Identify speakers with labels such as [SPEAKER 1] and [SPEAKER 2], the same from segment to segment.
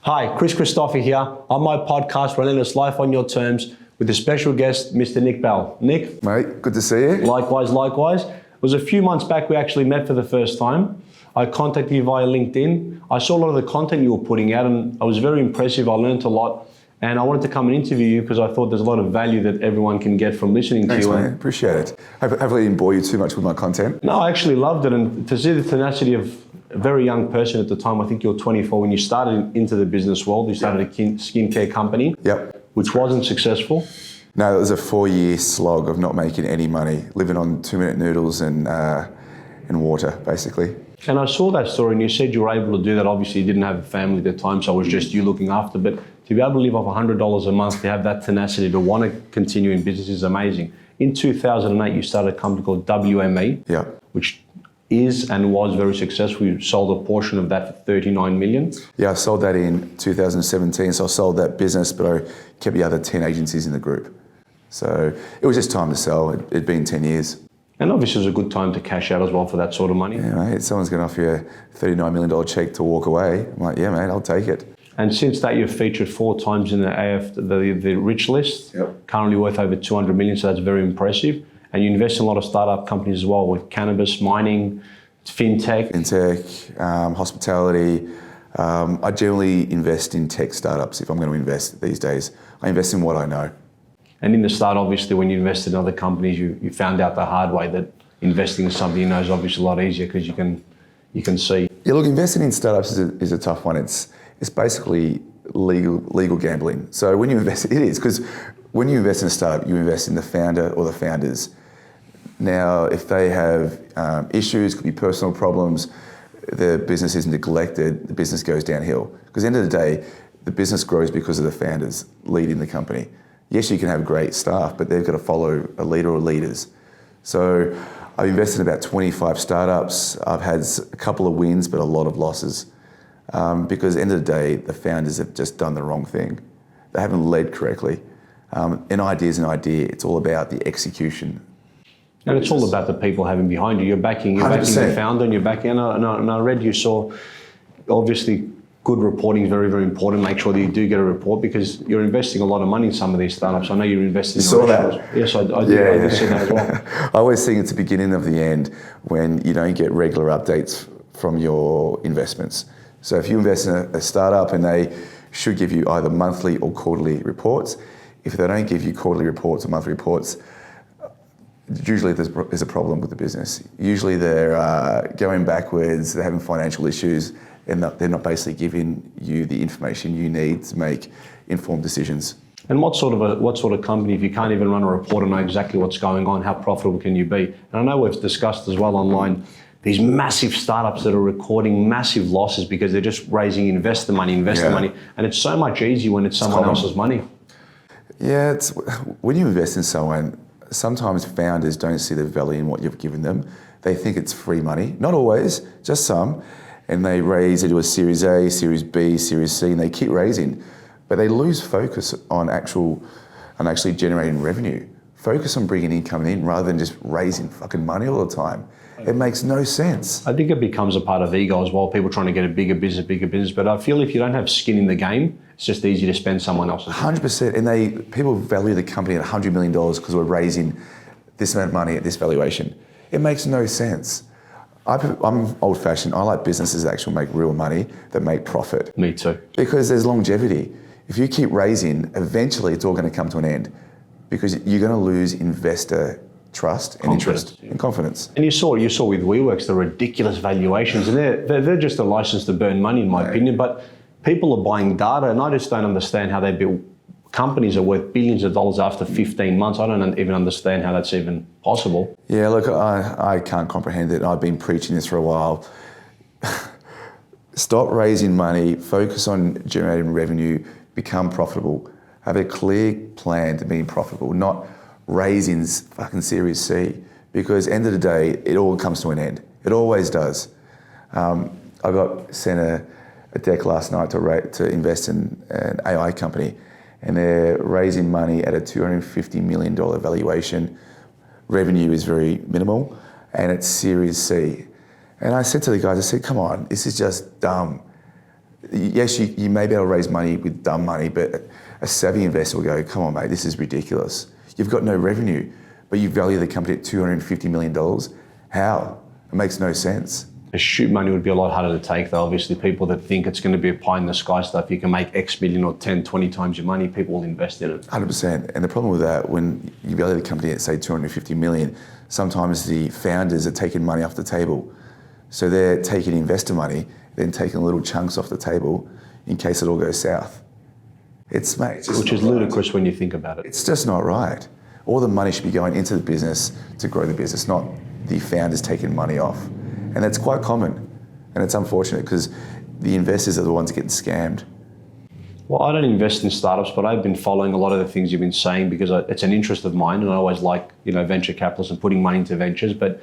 [SPEAKER 1] Hi, Chris Christopher here on my podcast, Relentless Life on Your Terms, with a special guest, Mr. Nick Bell. Nick?
[SPEAKER 2] Mate, good to see you.
[SPEAKER 1] Likewise. It was a few months back we actually met for the first time. I contacted you via LinkedIn. I saw a lot of the content you were putting out and I was very impressive. I learned a lot and I wanted to come and interview you because I thought there's a lot of value that everyone can get from listening
[SPEAKER 2] Thanks,
[SPEAKER 1] to you.
[SPEAKER 2] Mate. Appreciate it. Hopefully I didn't bore you too much with my content.
[SPEAKER 1] No, I actually loved it, and to see the tenacity of a very young person at the time. I think you were 24 when you started into the business world. You started a skincare company, which wasn't successful.
[SPEAKER 2] No, it was a 4-year slog of not making any money, living on 2-minute noodles and water, basically.
[SPEAKER 1] And I saw that story and you said you were able to do that. Obviously you didn't have a family at the time, so it was just you looking after, but to be able to live off $100 a month, to have that tenacity, to want to continue in business is amazing. In 2008, you started a company called WME, which is and was very successful. You sold a portion of that for $39 million.
[SPEAKER 2] Yeah, I sold that in 2017, so I sold that business, but I kept the other 10 agencies in the group. So it was just time to sell. It'd been 10 years.
[SPEAKER 1] And obviously it was a good time to cash out as well for that sort of money.
[SPEAKER 2] Yeah, mate, someone's going to offer you a $39 million check to walk away. I'm like, yeah, mate, I'll take it.
[SPEAKER 1] And since that, you've featured 4 times in the rich list, currently worth over 200 million, so that's very impressive. And you invest in a lot of startup companies as well, with cannabis, mining, fintech.
[SPEAKER 2] Hospitality. I generally invest in tech startups if I'm going to invest these days. I invest in what I know.
[SPEAKER 1] And in the start, obviously, when you invested in other companies, you found out the hard way that investing in something you know is obviously a lot easier because you can see.
[SPEAKER 2] Yeah, look, investing in startups is a tough one. It's basically legal gambling. So when you invest, it is, because when you invest in a startup, you invest in the founder or the founders. Now, if they have issues, could be personal problems, the business is neglected, the business goes downhill. Because at the end of the day, the business grows because of the founders leading the company. Yes, you can have great staff, but they've got to follow a leader or leaders. So I've invested in about 25 startups. I've had a couple of wins, but a lot of losses. Because at the end of the day, the founders have just done the wrong thing. They haven't led correctly. An idea is an idea. It's all about the execution.
[SPEAKER 1] And it's all about the people having behind you. You're backing the founder and you're backing, and I read you saw, obviously, good reporting is very, very important. Make sure that you do get a report because you're investing a lot of money in some of these startups. I know you're investing in
[SPEAKER 2] saw that?
[SPEAKER 1] Yes, I did see that as well.
[SPEAKER 2] I always think it's the beginning of the end when you don't get regular updates from your investments. So if you invest in a startup and they should give you either monthly or quarterly reports, if they don't give you quarterly reports or monthly reports, usually there's a problem with the business. Usually they're going backwards, they're having financial issues, and they're not basically giving you the information you need to make informed decisions.
[SPEAKER 1] And what sort of company, if you can't even run a report and know exactly what's going on, how profitable can you be? And I know we've discussed as well online these massive startups that are recording massive losses because they're just raising investor money, and it's so much easier when it's someone else's money.
[SPEAKER 2] Yeah, when you invest in someone, sometimes founders don't see the value in what you've given them. They think it's free money. Not always, just some. And they raise into a Series A, Series B, Series C, and they keep raising. But they lose focus on actually generating revenue. Focus on bringing income in rather than just raising fucking money all the time. It makes no sense.
[SPEAKER 1] I think it becomes a part of ego as well, people trying to get a bigger business. But I feel if you don't have skin in the game, it's just easy to spend someone else's.
[SPEAKER 2] 100%. And people value the company at $100 million because we're raising this amount of money at this valuation. It makes no sense. I'm old-fashioned. I like businesses that actually make real money, that make profit.
[SPEAKER 1] Me too.
[SPEAKER 2] Because there's longevity. If you keep raising, eventually it's all going to come to an end because you're going to lose investor trust and interest and confidence.
[SPEAKER 1] And you saw with WeWorks the ridiculous valuations, and they're just a license to burn money, in my opinion. But people are buying data, and I just don't understand how they build companies are worth billions of dollars after 15 months. I don't even understand how that's even possible.
[SPEAKER 2] Yeah, look, I can't comprehend it. I've been preaching this for a while. Stop raising money, focus on generating revenue, become profitable. Have a clear plan to being profitable, not raising fucking Series C, because end of the day, it all comes to an end. It always does. I got sent a deck last night to invest in an AI company, and they're raising money at a $250 million valuation. Revenue is very minimal, and it's Series C. And I said to the guys, I said, come on, this is just dumb. yes, you may be able to raise money with dumb money, but a savvy investor will go, come on, mate, this is ridiculous. You've got no revenue, but you value the company at $250 million. How? It makes no sense.
[SPEAKER 1] The shoot money would be a lot harder to take, though. Obviously, people that think it's going to be a pie in the sky stuff, you can make X million or 10, 20 times your money, people will invest in it.
[SPEAKER 2] 100%. And the problem with that, when you value the company at, say, 250 million, sometimes the founders are taking money off the table. So they're taking investor money, then taking little chunks off the table in case it all goes south. It's, mate, it's
[SPEAKER 1] which is ludicrous when you think about it.
[SPEAKER 2] It's just not right. All the money should be going into the business to grow the business, not the founders taking money off. And that's quite common. And it's unfortunate because the investors are the ones getting scammed.
[SPEAKER 1] Well, I don't invest in startups, but I've been following a lot of the things you've been saying because it's an interest of mine, and I always like, venture capitalists and putting money into ventures. But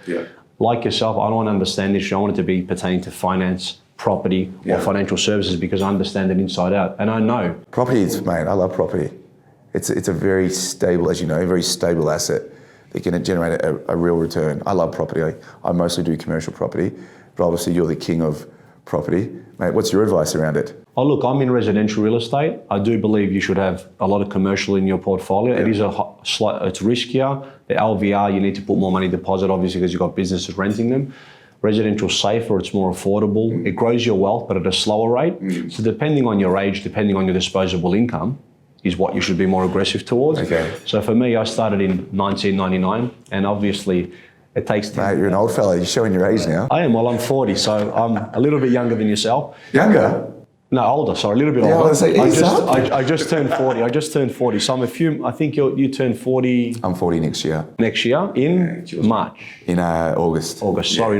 [SPEAKER 1] like yourself, I don't want to understand this. I want it to be pertaining to finance, property, or financial services because I understand it inside out, and I know.
[SPEAKER 2] Property is, mate, I love property. It's a very stable, as you know, very stable asset that can generate a real return. I love property. I mostly do commercial property, but obviously you're the king of property. Mate, what's your advice around it?
[SPEAKER 1] Oh, look, I'm in residential real estate. I do believe you should have a lot of commercial in your portfolio. It is it's riskier. The LVR, you need to put more money deposit, obviously, because you've got businesses renting them. Residential safer, it's more affordable. It grows your wealth, but at a slower rate. So depending on your age, depending on your disposable income, is what you should be more aggressive towards.
[SPEAKER 2] Okay.
[SPEAKER 1] So for me, I started in 1999, and obviously it takes time.
[SPEAKER 2] Mate, you're an old fella. You're showing your age now.
[SPEAKER 1] I am. Well, I'm 40, so I'm a little bit younger than yourself.
[SPEAKER 2] Younger?
[SPEAKER 1] No, older. Sorry, a little bit
[SPEAKER 2] Yeah,
[SPEAKER 1] older.
[SPEAKER 2] I
[SPEAKER 1] I just turned 40. I just turned 40. So I think you turn 40.
[SPEAKER 2] I'm 40 next year.
[SPEAKER 1] Next year in March.
[SPEAKER 2] In August.
[SPEAKER 1] In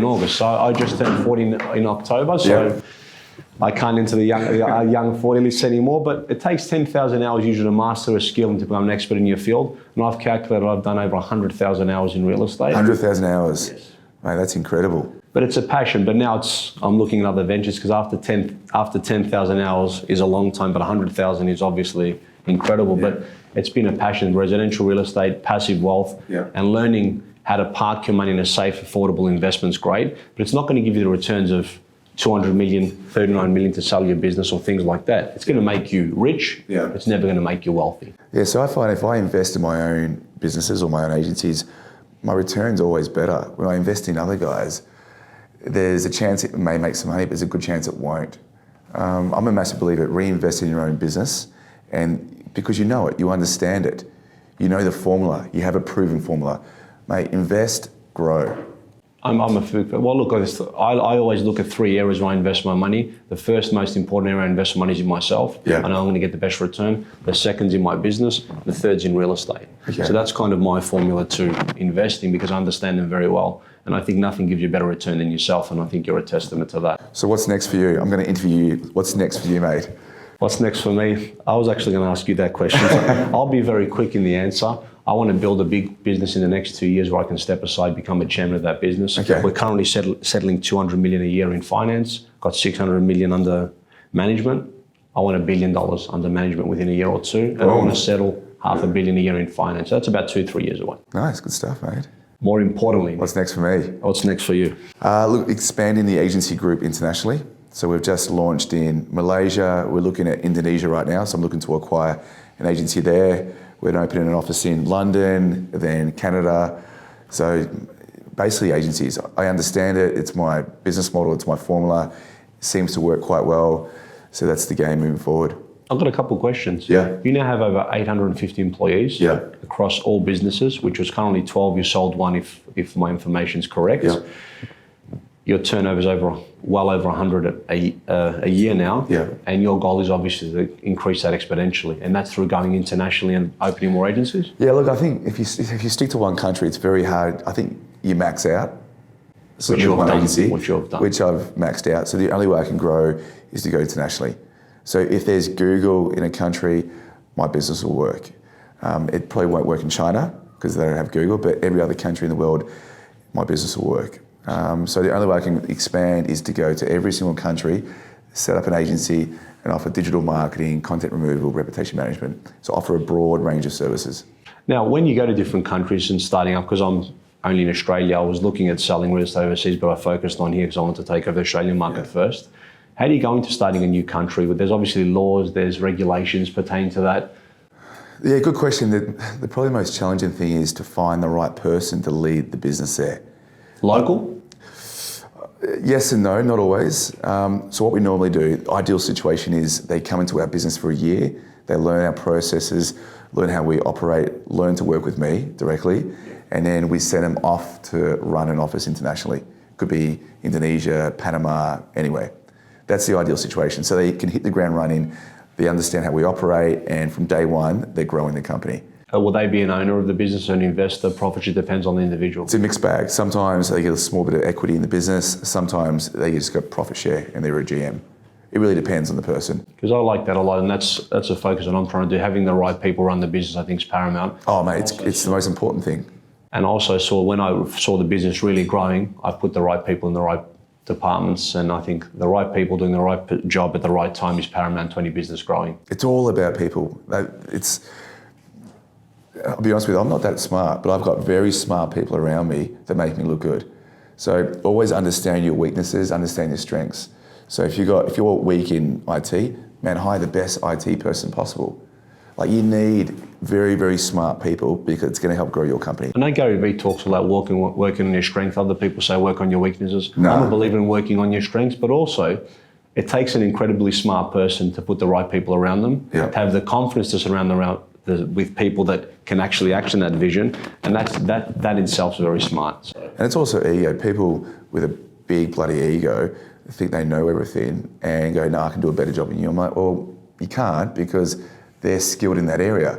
[SPEAKER 1] August. So I just turned 40 in October. So I can't enter the young 40 list anymore. But it takes 10,000 hours usually to master a skill and to become an expert in your field. And I've calculated I've done over 100,000 hours in real estate.
[SPEAKER 2] 100,000 hours.
[SPEAKER 1] Yes.
[SPEAKER 2] Mate, that's incredible.
[SPEAKER 1] But it's a passion. But now I'm looking at other ventures because after 10,000 hours is a long time, but 100,000 is obviously incredible. But it's been a passion. Residential real estate, passive wealth, and learning how to park your money in a safe, affordable investment is great. But it's not going to give you the returns of 200 million, 39 million to sell your business or things like that. It's going to make you rich. It's never going to make you wealthy.
[SPEAKER 2] Yeah, so I find if I invest in my own businesses or my own agencies, my return's always better. When I invest in other guys, there's a chance it may make some money, but there's a good chance it won't. I'm a massive believer at reinvest in your own business, and because you know it, you understand it, you know the formula, you have a proven formula. Mate, invest, grow.
[SPEAKER 1] I'm a food. Well, look, I always look at 3 areas where I invest my money. The first most important area I invest my money is in myself. I know I'm going to get the best return. The second's in my business. The third's in real estate. So that's kind of my formula to investing because I understand them very well. And I think nothing gives you a better return than yourself. And I think you're a testament to that.
[SPEAKER 2] So what's next for you? I'm going to interview you. What's next for you, mate?
[SPEAKER 1] What's next for me? I was actually going to ask you that question. So I'll be very quick in the answer. I want to build a big business in the next 2 years where I can step aside, become a chairman of that business. We're currently settling 200 million a year in finance, got 600 million under management. I want $1 billion under management within a year or two, and I want to settle $500 million a year in finance. That's about 2-3 years away.
[SPEAKER 2] Nice, good stuff, mate.
[SPEAKER 1] More importantly,
[SPEAKER 2] what's next for me?
[SPEAKER 1] What's next for you?
[SPEAKER 2] Look, expanding the agency group internationally. So we've just launched in Malaysia. We're looking at Indonesia right now. So I'm looking to acquire an agency there. We're opening an office in London, then Canada. So basically agencies. I understand it. It's my business model. It's my formula. It seems to work quite well. So that's the game moving forward.
[SPEAKER 1] I've got a couple of questions. You now have over 850 employees across all businesses, which was currently 12. You sold one, if my information is correct. Your turnover is well over 100 a year now, and your goal is obviously to increase that exponentially, and that's through going internationally and opening more agencies.
[SPEAKER 2] Yeah, look, I think if you stick to one country, it's very hard. I think you max out. So
[SPEAKER 1] which you've done.
[SPEAKER 2] Which I've maxed out. So the only way I can grow is to go internationally. So if there's Google in a country, my business will work. It probably won't work in China because they don't have Google, but every other country in the world, my business will work. So the only way I can expand is to go to every single country, set up an agency and offer digital marketing, content removal, reputation management. So offer a broad range of services.
[SPEAKER 1] Now, when you go to different countries and starting up, because I'm only in Australia, I was looking at selling real estate overseas, but I focused on here because I want to take over the Australian market first. How do you go into starting a new country? There's obviously laws, there's regulations pertaining to that.
[SPEAKER 2] Yeah, good question. The probably most challenging thing is to find the right person to lead the business there.
[SPEAKER 1] Local?
[SPEAKER 2] Yes and no, not always. So what we normally do, the ideal situation is they come into our business for a year, they learn our processes, learn how we operate, learn to work with me directly, and then we send them off to run an office internationally. Could be Indonesia, Panama, anywhere. That's the ideal situation. So they can hit the ground running, they understand how we operate, and from day one, they're growing the company.
[SPEAKER 1] Will they be an owner of the business, an investor? Profit just depends on the individual.
[SPEAKER 2] It's a mixed bag. Sometimes they get a small bit of equity in the business. Sometimes they just got profit share and they're a GM. It really depends on the person.
[SPEAKER 1] Because I like that a lot, and that's a focus that I'm trying to do. Having the right people run the business, I think, is paramount.
[SPEAKER 2] Oh, mate, it's the most important thing.
[SPEAKER 1] And also when I saw the business really growing, I put the right people in the right departments, and I think the right people doing the right job at the right time is paramount to any business growing.
[SPEAKER 2] It's all about people. I'll be honest with you, I'm not that smart, but I've got very smart people around me that make me look good. So always understand your weaknesses, understand your strengths. So if you're weak in IT, man, hire the best IT person possible. Like, you need very, very smart people because it's going to help grow your company.
[SPEAKER 1] I know Gary Vee talks about working on your strengths. Other people say work on your weaknesses.
[SPEAKER 2] No.
[SPEAKER 1] I'm a believer in working on your strengths, but also it takes an incredibly smart person to put the right people around them,
[SPEAKER 2] Yeah.
[SPEAKER 1] to have the confidence to surround them with people that can actually action that vision, and that in itself is very smart. So.
[SPEAKER 2] And it's also ego. People with a big bloody ego think they know everything and go, no, I can do a better job than you. I'm like, well, you can't, because they're skilled in that area.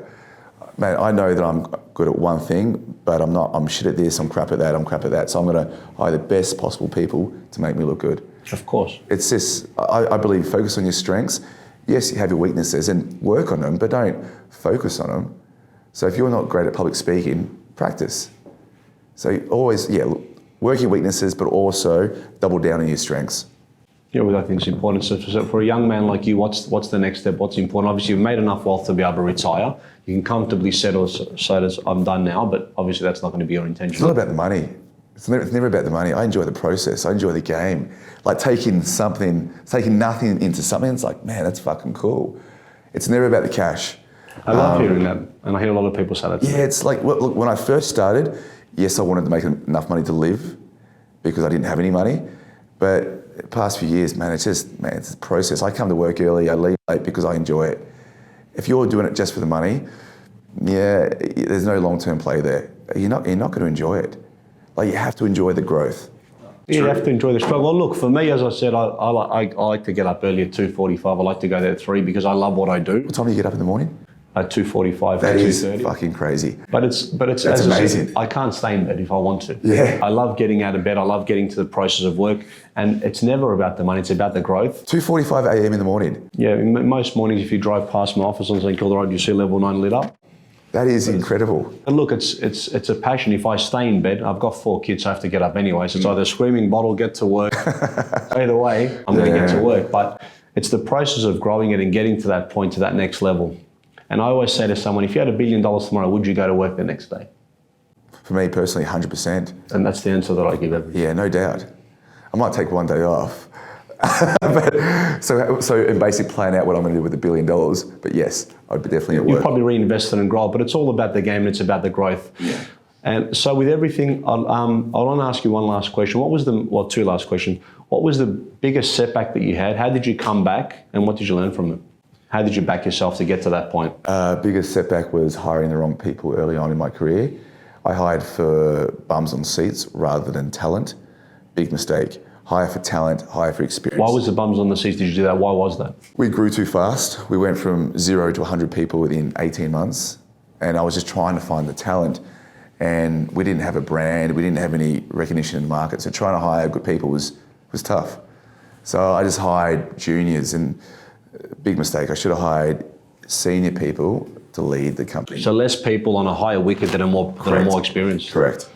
[SPEAKER 2] Man, I know that I'm good at one thing, but I'm shit at this, I'm crap at that. So I'm going to hire the best possible people to make me look good.
[SPEAKER 1] Of course.
[SPEAKER 2] It's just, I believe, focus on your strengths. Yes, you have your weaknesses and work on them, but don't focus on them. So if you're not great at public speaking, practice. So always, work your weaknesses, but also double down on your strengths.
[SPEAKER 1] Yeah, well, I think it's important. So for a young man like you, what's the next step? What's important? Obviously, you've made enough wealth to be able to retire. You can comfortably settle, say, I'm done now, but obviously that's not going to be your intention.
[SPEAKER 2] It's not about the money. It's never about the money. I enjoy the process. I enjoy the game. Like taking nothing into something, it's like, man, that's fucking cool. It's never about the cash.
[SPEAKER 1] I love hearing that, and I hear a lot of people say that.
[SPEAKER 2] Yeah, it's like, look, when I first started, yes, I wanted to make enough money to live because I didn't have any money. But the past few years, man, it's a process. I come to work early, I leave late because I enjoy it. If you're doing it just for the money, yeah, there's no long-term play there. You're not going to enjoy it. Like, you have to enjoy the growth.
[SPEAKER 1] You have to enjoy the struggle. Well, look, for me, as I said, I like to get up early at 2:45. I like to go there at 3 because I love what I do.
[SPEAKER 2] What time do you get up in the morning?
[SPEAKER 1] At 2:45,
[SPEAKER 2] That
[SPEAKER 1] 2:30.
[SPEAKER 2] is fucking crazy.
[SPEAKER 1] But it's
[SPEAKER 2] That's
[SPEAKER 1] as
[SPEAKER 2] amazing.
[SPEAKER 1] I said, I can't stay in bed if I want to.
[SPEAKER 2] Yeah.
[SPEAKER 1] I love getting out of bed. I love getting to the process of work, and it's never about the money. It's about the growth.
[SPEAKER 2] 2:45 a.m. in the morning.
[SPEAKER 1] Yeah, most mornings, if you drive past my office on St Kilda Road, you see level 9 lit up.
[SPEAKER 2] That is incredible.
[SPEAKER 1] And look, it's a passion. If I stay in bed, I've got 4 kids, so I have to get up anyway. So it's either screaming bottle, get to work. Either way, I'm going to get to work. But it's the process of growing it and getting to that point, to that next level. And I always say to someone, if you had $1 billion tomorrow, would you go to work the next day?
[SPEAKER 2] For me personally, 100%.
[SPEAKER 1] And that's the answer that I give everyone.
[SPEAKER 2] Yeah, no doubt. I might take one day off. so and basically plan out what I'm going to do with $1 billion. But yes, I'd be definitely at work.
[SPEAKER 1] You probably reinvest it and grow it, but it's all about the game and it's about the growth.
[SPEAKER 2] Yeah.
[SPEAKER 1] And so with everything, I want to ask you one last question. Two last questions. What was the biggest setback that you had? How did you come back, and what did you learn from it? How did you back yourself to get to that point?
[SPEAKER 2] Biggest setback was hiring the wrong people early on in my career. I hired for bums on seats rather than talent. Big mistake. Hire for talent, hire for experience.
[SPEAKER 1] Why was the bums on the seats? Did you do that? Why was that?
[SPEAKER 2] We grew too fast. We went from 0 to 100 people within 18 months. And I was just trying to find the talent. And we didn't have a brand. We didn't have any recognition in the market. So trying to hire good people was tough. So I just hired juniors, and big mistake. I should have hired senior people to lead the company.
[SPEAKER 1] So less people on a higher wicket that are more experienced.
[SPEAKER 2] Correct.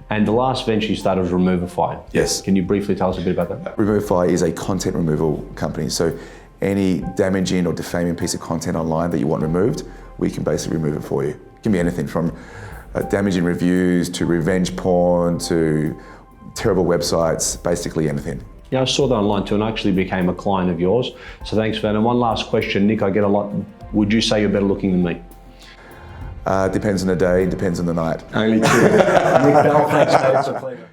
[SPEAKER 1] And the last venture you started was Removify.
[SPEAKER 2] Yes.
[SPEAKER 1] Can you briefly tell us a bit about that?
[SPEAKER 2] Removify is a content removal company. So any damaging or defaming piece of content online that you want removed, we can basically remove it for you. It can be anything from damaging reviews to revenge porn to terrible websites, basically anything.
[SPEAKER 1] Yeah, I saw that online too and actually became a client of yours. So thanks for that. And one last question, Nick, I get a lot. Would you say you're better looking than me?
[SPEAKER 2] Depends on the day, depends on the night.
[SPEAKER 1] Only two. Nick Bell, thanks, mate. It's a pleasure.